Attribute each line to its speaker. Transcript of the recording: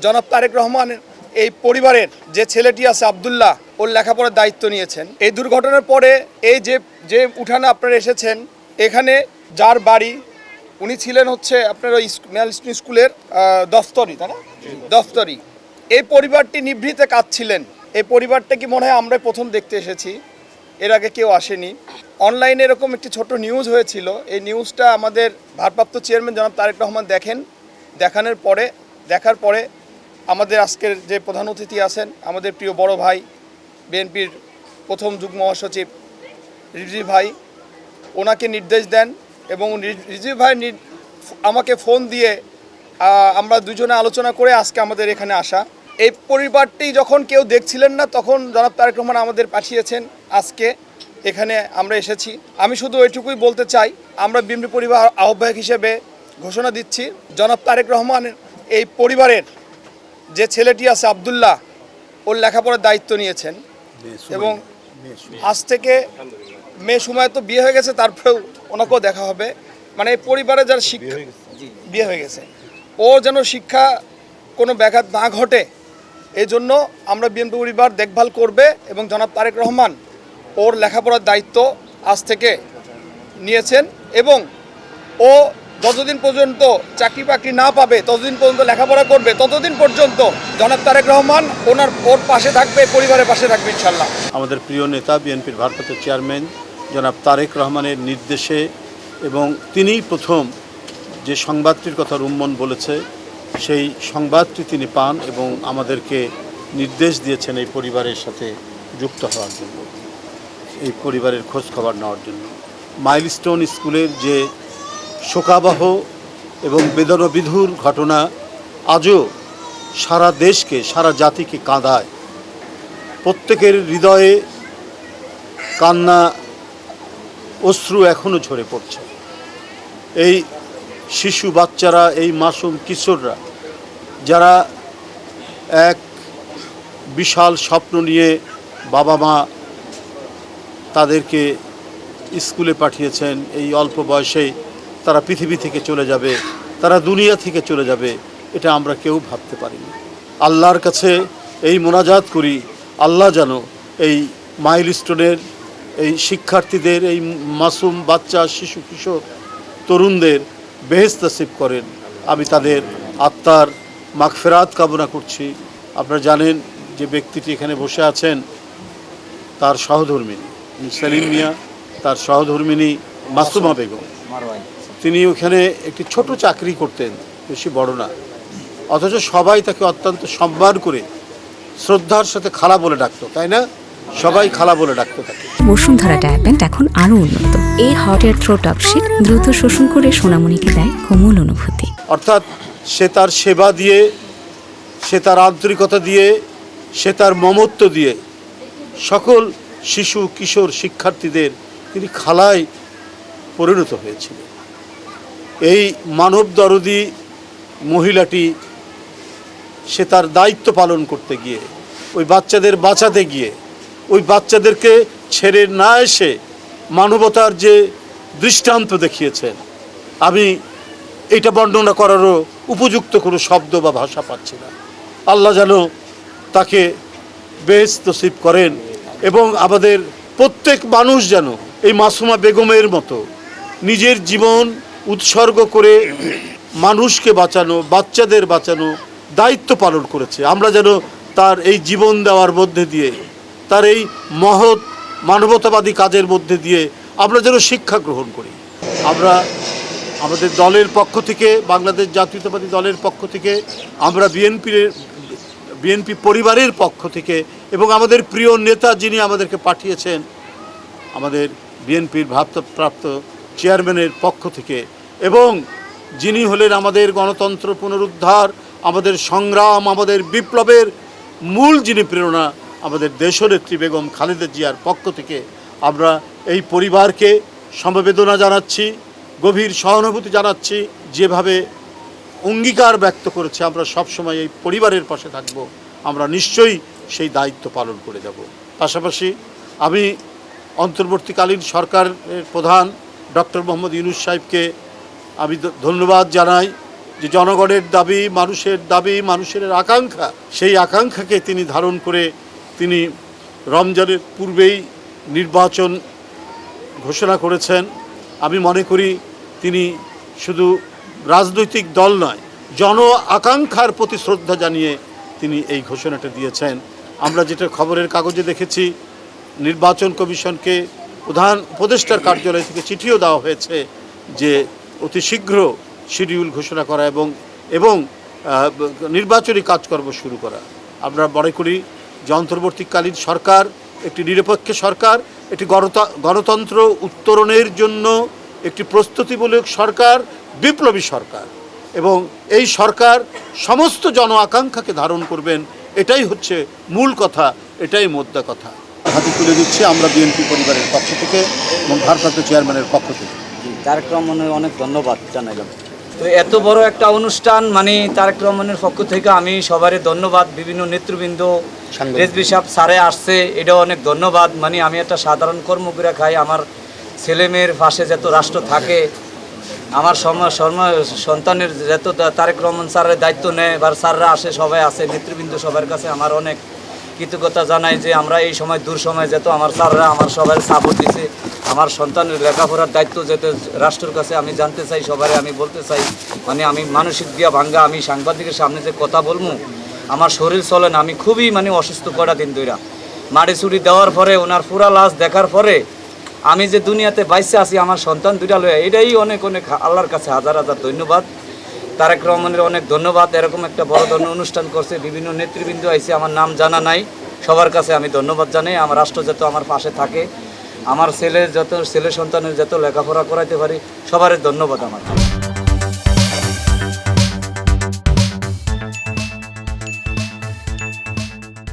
Speaker 1: জনাব তারেক রহমান এই পরিবারের যে ছেলেটি আছে আব্দুল্লাহ, ওর লেখাপড়ার দায়িত্ব নিয়েছেন। এই দুর্ঘটনার পরে এই যে উঠানে আপনারা এসেছেন, এখানে যার বাড়ি উনি ছিলেন হচ্ছে আপনার ওই মেলস্টোন স্কুলের দফতরি, তাই না? দফতরি। এই পরিবারটি নিভৃতে কাঁদছিলেন। এই পরিবারটা কি মনে হয় আমরা প্রথম দেখতে এসেছি, এর আগে কেউ আসেনি। অনলাইনে এরকম একটি ছোট নিউজ হয়েছিল, এই নিউজটা আমাদের ভারপ্রাপ্ত চেয়ারম্যান জনাব তারেক রহমান দেখার পরে আমাদের আজকের যে প্রধান অতিথি আছেন আমাদের প্রিয় বড় ভাই বিএনপির প্রথম যুগ্ম মহাসচিব রিজভী ভাই, ওনাকে নির্দেশ দেন এবং রিজভী ভাই আমাকে ফোন দিয়ে আমরা দুজনে আলোচনা করে আজকে আমাদের এখানে আসা। এই পরিবারটি যখন কেউ দেখছিলেন না, তখন জনাব তারেক রহমান আমাদের পাঠিয়েছেন। আজকে এখানে আমরা এসেছি। আমি শুধু এটুকুই বলতে চাই, আমরা বিএনপি পরিবার আহ্বায়ক হিসেবে ঘোষণা দিচ্ছি, জনাব তারেক রহমান এই পরিবারের যে ছেলেটি আছে আব্দুল্লাহ, ওর লেখাপড়ার দায়িত্ব নিয়েছেন এবং আজ থেকে মেয়ে সময় তো বিয়ে হয়ে গেছে, তারপরেও ওনাকেও দেখা হবে। মানে এই পরিবারে যার শিক্ষা বিয়ে হয়ে গেছে, ওর যেন শিক্ষা কোনো ব্যাঘাত না ঘটে, এই জন্য আমরা বিএনপি পরিবার দেখভাল করবে এবং জনাব তারেক রহমান ওর লেখাপড়ার দায়িত্ব আজ থেকে নিয়েছেন এবং ও যতদিন পর্যন্ত চাকরি বাকরি না পাবে, ততদিন পর্যন্ত লেখাপড়া করবে, ততদিন পর্যন্ত জনাব তারেক রহমান ওর পাশে থাকবে, পরিবারের পাশে থাকবে ইনশাল্লাহ।
Speaker 2: আমাদের প্রিয় নেতা বিএনপির ভারপ্রাপ্ত চেয়ারম্যান জনাব তারেক রহমানের নির্দেশে এবং তিনিই প্রথম যে সংবাদটির কথা রুম্মন বলেছে, সেই সংবাদটি তিনি পান এবং আমাদেরকে নির্দেশ দিয়েছেন এই পরিবারের সাথে যুক্ত হওয়ার জন্য, এই পরিবারের খোঁজ খবর নেওয়ার জন্য। মাইলস্টোন স্কুলের যে শোকাবহ এবং বেদনাবিধুর ঘটনা আজও সারা দেশকে, সারা জাতিকে কাঁদায়। প্রত্যেকের হৃদয়ে কান্না, অশ্রু এখনও ঝরে পড়ছে। এই শিশু বাচ্চারা, এই মাসুম কিশোররা যারা এক বিশাল স্বপ্ন নিয়ে বাবা মা তাদেরকে স্কুলে পাঠিয়েছেন, এই অল্প বয়সেই তারা পৃথিবী থেকে চলে যাবে, তারা দুনিয়া থেকে চলে যাবে, এটা আমরা কেউ ভাবতে পারিনি। আল্লাহর কাছে এই মোনাজাত করি, আল্লাহ যেন এই মাইলস্টোনের এই শিক্ষার্থীদের, এই মাসুম বাচ্চা, শিশু কিশোর তরুণদের বেহেশত নসিব করেন। আমি তাদের আত্মার মাগফিরাত কামনা করছি। আপনারা জানেন যে ব্যক্তিটি এখানে বসে আছেন, তার সহধর্মিণী সেলিম মিয়া, তার সহধর্মিণী মাসুমা বেগম, তিনি ওখানে একটি ছোট চাকরি করতেন, বেশি বড় না, অথচ সবাই তাকে অত্যন্ত সম্মান করে শ্রদ্ধার সাথে খালা বলে ডাকতো, তাই না? সবাই খালা বলে ডাকতো তাকে।
Speaker 3: বসুন্ধরা ডায়াপেন্ট এখন আরো উন্নত। এই হট এয়ার থ্রো টপশিট দ্রুত শোষণ করে সোনামণিকে দেয় কোমল অনুভূতি।
Speaker 2: অর্থাৎ সে তার সেবা দিয়ে, সে তার আন্তরিকতা দিয়ে, সে তার মমত্ব দিয়ে সকল শিশু কিশোর শিক্ষার্থীদের তিনি খালায় পরিণত হয়েছিলেন। এই মানব দরদী মহিলাটি সে তার দায়িত্ব পালন করতে গিয়ে, ওই বাচ্চাদের বাঁচাতে গিয়ে, ওই বাচ্চাদেরকে ছেড়ে না এসে মানবতার যে দৃষ্টান্ত দেখিয়েছেন, আমি এটা বর্ণনা করারও উপযুক্ত কোনো শব্দ বা ভাষা পাচ্ছি না। আল্লাহ যেন তাকে বেহেশত নসিব করেন এবং আমাদের প্রত্যেক মানুষ যেন এই মাসুমা বেগমের মতো নিজের জীবন উৎসর্গ করে মানুষকে বাঁচানো, বাচ্চাদের বাঁচানো দায়িত্ব পালন করেছে। আমরা যেন তার এই জীবন দেওয়ার মধ্যে দিয়ে, তার এই মহৎ মানবতাবাদী কাজের মধ্যে দিয়ে আমরা যেন শিক্ষা গ্রহণ করি। আমরা আমাদের দলের পক্ষ থেকে, বাংলাদেশ জাতীয়তাবাদী দলের পক্ষ থেকে, আমরা বিএনপি পরিবারের পক্ষ থেকে এবং আমাদের প্রিয় নেতা যিনি আমাদেরকে পাঠিয়েছেন, আমাদের বিএনপির ভারপ্রাপ্ত চেয়ারম্যানের পক্ষ থেকে, এবং যিনি হলেন আমাদের গণতন্ত্র পুনরুদ্ধার, আমাদের সংগ্রাম, আমাদের বিপ্লবের মূল যিনি প্রেরণা, আমাদের দেশনেত্রী বেগম খালেদা জিয়ার পক্ষ থেকে আমরা এই পরিবারকে সমবেদনা জানাচ্ছি, গভীর সহানুভূতি জানাচ্ছি। যেভাবে অঙ্গীকার ব্যক্ত করেছে আমরা সবসময় এই পরিবারের পাশে থাকব, আমরা নিশ্চয়ই সেই দায়িত্ব পালন করে যাব। পাশাপাশি আমি অন্তর্বর্তীকালীন সরকারের প্রধান ডক্টর মোহাম্মদ ইউনূস সাহেবকে আমি ধন্যবাদ জানাই যে জনগণের দাবি মানুষের আকাঙ্ক্ষা, সেই আকাঙ্ক্ষাকে তিনি ধারণ করে তিনি রমজানের পূর্বেই নির্বাচন ঘোষণা করেছেন। আমি মনে করি তিনি শুধু রাজনৈতিক দল নয়, জন আকাঙ্ক্ষার প্রতি শ্রদ্ধা জানিয়ে তিনি এই ঘোষণাটা দিয়েছেন। আমরা যেটা খবরের কাগজে দেখেছি, নির্বাচন কমিশনকে প্রধান উপদেষ্টার কার্যালয় থেকে চিঠিও দেওয়া হয়েছে যে অতি শীঘ্র শিডিউল ঘোষণা করা এবং নির্বাচনী কাজকর্ম শুরু করা। আমরা মনে করি যে অন্তর্বর্তীকালীন সরকার একটি নিরপেক্ষ সরকার, একটি গণতন্ত্র উত্তরণের জন্য একটি প্রস্তুতিমূলক সরকার, বিপ্লবী সরকার, এবং এই সরকার সমস্ত জন আকাঙ্ক্ষাকে ধারণ করবেন। এটাই হচ্ছে মূল কথা, এটাই মোদ্দা কথা। হাতে তুলে দিচ্ছি আমরা বিএনপি পরিবারের পক্ষ থেকে এবং ভারপ্রাপ্ত চেয়ারম্যানের পক্ষ থেকে।
Speaker 4: তারেক রহমানের অনেক ধন্যবাদ জানাইলাম। তো এত বড় একটা অনুষ্ঠান, মানে তারেক রহমানের পক্ষ থেকে আমি সবারই ধন্যবাদ। বিভিন্ন নেতৃবৃন্দ, রেজবি সাহেব স্যারে আসছে, এটাও অনেক ধন্যবাদ। মানে আমি একটা সাধারণ কর্মকর্তা খাই, আমার ছেলে মেয়ের পাশে যত রাষ্ট্র থাকে, আমার সন্তানের যত তারেক রহমান স্যারের দায়িত্ব নেয় বা স্যাররা আসে, সবাই আসে, নেতৃবৃন্দ সবার কাছে আমার অনেক কৃতজ্ঞতা জানাই যে আমরা এই সময় দূর সময় যেত আমার স্যাররা আমার সবাই সাপোর্ট দিছে। আমার সন্তানের লেখাপড়ার দায়িত্ব যেতে রাষ্ট্রের কাছে আমি জানতে চাই, সবাই আমি বলতে চাই, মানে আমি মানসিক দিয়া ভাঙ্গা, আমি সাংবাদিকের সামনে যে কথা বলবো আমার শরীর চলে না। আমি খুবই মানে অসুস্থ করা দিন ধইরা মাটি চুরি দেওয়ার পরে, ওনার পুরা লাশ দেখার পরে আমি যে দুনিয়াতে বাইসে আছি আমার সন্তান দুইটা লয়ে, এটাই অনেক অনেক আল্লাহর কাছে হাজার হাজার ধন্যবাদ। তারেক রহমানের অনেক ধন্যবাদ। এরকম একটা বড় ধরনের অনুষ্ঠান করছে, বিভিন্ন নেতৃবৃন্দ আইছে, আমার নাম জানা নাই, সবার কাছে আমি ধন্যবাদ জানাই। আমার রাষ্ট্র যত আমার পাশে থাকে, আমার ছেলে সন্তানের যত লেখাপড়া করাইতে পারি, সবার ধন্যবাদ আমার।